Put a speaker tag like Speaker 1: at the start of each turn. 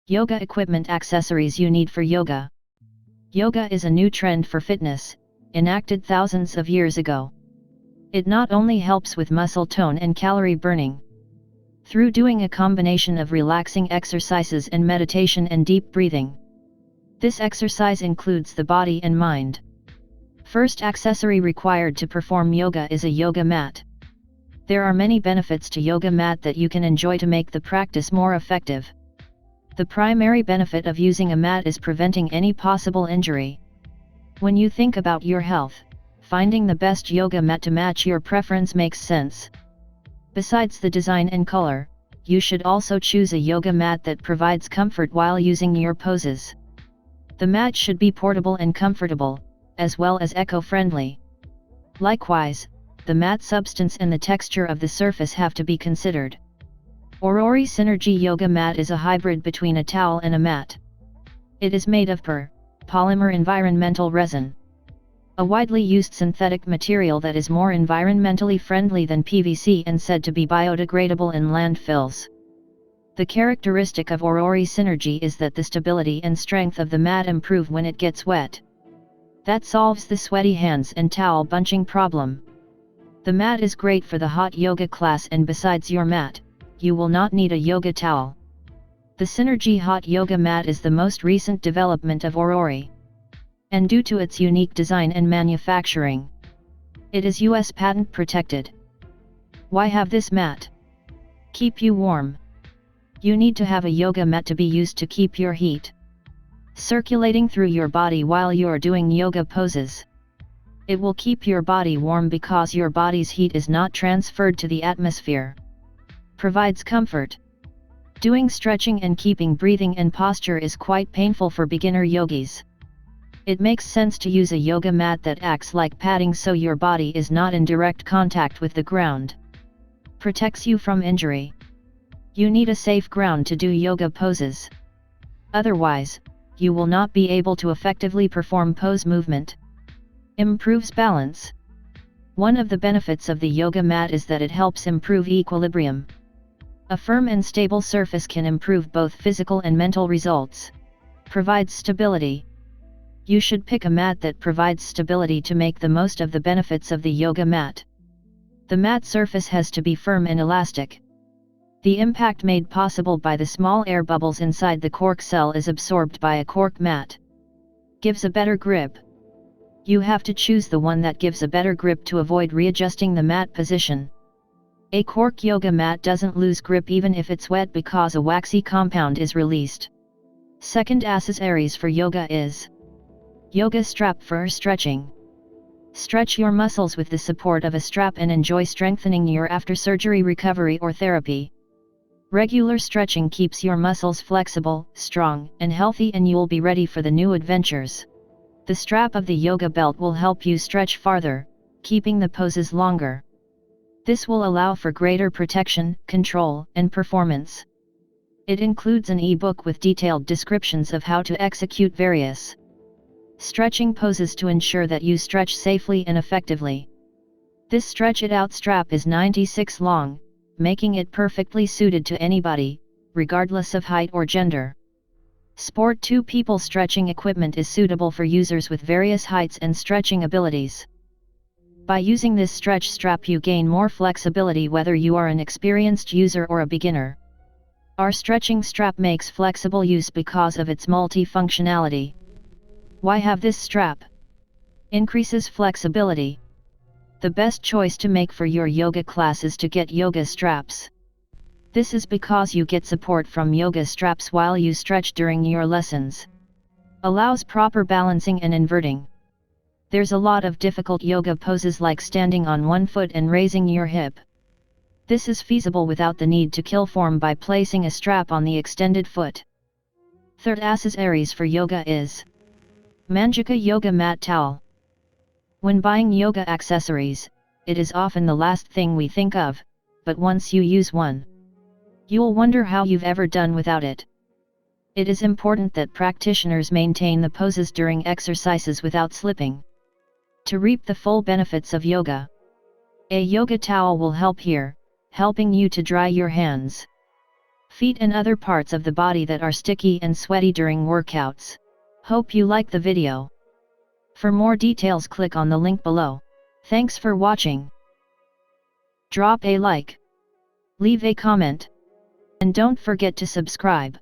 Speaker 1: Yoga equipment accessories you need for yoga. Yoga is a new trend for fitness, enacted thousands of years ago. It not only helps with muscle tone and calorie burning. Through doing a combination of relaxing exercises and meditation and deep breathing. This exercise includes the body and mind. First accessory required to perform yoga is a yoga mat. There are many benefits to yoga mat that you can enjoy to make the practice more effective. The primary benefit of using a mat is preventing any possible injury. When you think about your health, finding the best yoga mat to match your preference makes sense. Besides the design and color, you should also choose a yoga mat that provides comfort while using your poses. The mat should be portable and comfortable, as well as eco-friendly. Likewise, the mat substance and the texture of the surface have to be considered. Orori Synergy Yoga Mat is a hybrid between a towel and a mat. It is made of polymer environmental resin. A widely used synthetic material that is more environmentally friendly than PVC and said to be biodegradable in landfills. The characteristic of Orori Synergy is that the stability and strength of the mat improve when it gets wet. That solves the sweaty hands and towel bunching problem. The mat is great for the hot yoga class, and besides your mat, you will not need a yoga towel. The Synergy Hot Yoga Mat is the most recent development of Orori. And due to its unique design and manufacturing, it is US patent protected. Why have this mat? Keep you warm. You need to have a yoga mat to be used to keep your heat circulating through your body while you're doing yoga poses. It will keep your body warm because your body's heat is not transferred to the atmosphere. Provides comfort. Doing stretching and keeping breathing and posture is quite painful for beginner yogis. It makes sense to use a yoga mat that acts like padding so your body is not in direct contact with the ground. Protects you from injury. You need a safe ground to do yoga poses. Otherwise, you will not be able to effectively perform pose movement. Improves balance. One of the benefits of the yoga mat is that it helps improve equilibrium. A firm and stable surface can improve both physical and mental results. Provides stability. You should pick a mat that provides stability to make the most of the benefits of the yoga mat. The mat surface has to be firm and elastic. The impact made possible by the small air bubbles inside the cork cell is absorbed by a cork mat. Gives a better grip. You have to choose the one that gives a better grip to avoid readjusting the mat position. A cork yoga mat doesn't lose grip even if it's wet because a waxy compound is released. Second accessories for yoga is yoga strap for stretching. Stretch your muscles with the support of a strap and enjoy strengthening your after-surgery recovery or therapy. Regular stretching keeps your muscles flexible, strong, and healthy, and you'll be ready for the new adventures. The strap of the yoga belt will help you stretch farther, keeping the poses longer. This will allow for greater protection, control, and performance. It includes an e-book with detailed descriptions of how to execute various stretching poses to ensure that you stretch safely and effectively. This Stretch It Out strap is 96 long, making it perfectly suited to anybody, regardless of height or gender. Sport 2 People stretching equipment is suitable for users with various heights and stretching abilities. By using this stretch strap you gain more flexibility whether you are an experienced user or a beginner. Our stretching strap makes flexible use because of its multi-functionality. Why have this strap? Increases flexibility. The best choice to make for your yoga class is to get yoga straps. This is because you get support from yoga straps while you stretch during your lessons. Allows proper balancing and inverting. There's a lot of difficult yoga poses like standing on one foot and raising your hip. This is feasible without the need to kill form by placing a strap on the extended foot. Third accessories for yoga is Manjika Yoga Mat Towel. When buying yoga accessories, it is often the last thing we think of, but once you use one, you'll wonder how you've ever done without it. It is important that practitioners maintain the poses during exercises without slipping. To reap the full benefits of yoga, a yoga towel will help here, helping you to dry your hands. feet and other parts of the body that are sticky and sweaty during workouts. Hope you like the video. For more details click on the link below. Thanks for watching. Drop a like, leave a comment, and don't forget to subscribe.